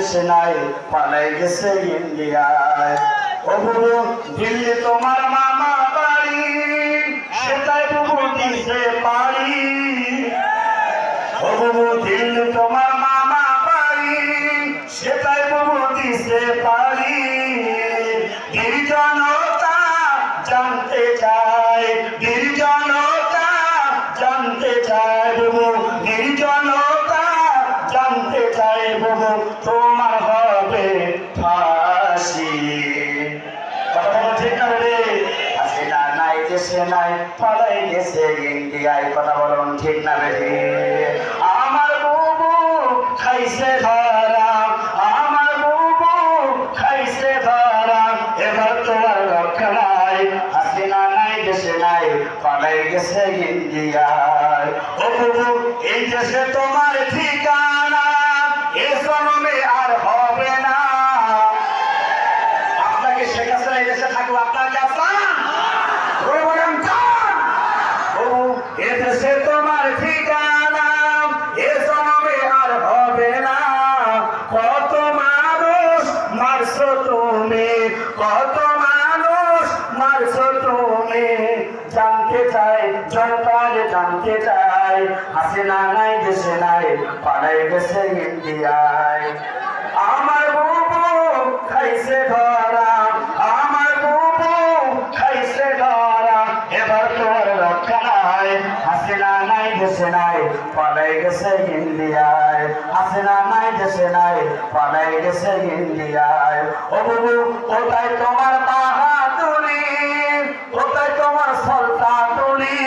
দেশে নাই, পালাই গেছে ইন্ডিয়ায়। ও বুবু দিল্লি তোমার মামা বাড়ি, সেটাই বুবু দিছে পারি। ও বুবু দিল্লি তোমার মামা বাড়ি, সেটাই বুবু দিছে পারি। নির্জনতা জানতে চায়, নির্জনতা জানতে চায় বুবু, নির্জনতা জানতে চায় বুবু, তোমার হবে ফাঁসি। কথা বলো ঠিক না রে? হাসিনা নাই দেশে নাই, পালাই গেছে ইন্ডিয়ায়। কথা বলুন ঠিক না রে? আমার বুবু খাইছে ধরা, আমার বুবু খাইছে ধরা, এবার তোমার রক্ষা নাই। হাসিনা নাই দেশে নাই, পালাই গেছে ইন্ডিয়ায়। ও বুবু এই দেশে তোমার ঠিকানা, এ জন্মে আর হবে না। আপনাকে শেখ হাসিনা এই দেশে থাকবো, আপনার কাছে এ দেশে তোমার ঠিকানা, এ জন্মে আর হবে না। কত মানুষ মারছো তুমি, কত মানুষ মারছো তুমি, জানতে চাই জনতার জানতে চাই। হাসিনা নাই দেশে নাই, পালাই গেছে ইন্ডিয়ায়। আমার বুবু খাইছে ধরা, আমার বুবু খাইছে ধরা, এবার তোর রক্ষা নাই। হাসিনা নাই দেশে নাই, পালাই গেছে ইন্ডিয়ায়। হাসিনা নাই দেশে নাই, পালাই গেছে ইন্ডিয়ায়। ও বুবু কোথায় তোমার বাহাদুরি, কোথায় তোমার সলতাতুরি?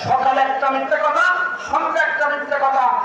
সকালে একটা মিথ্যে কথা, সন্ধ্যা একটা মিথ্যে কথা।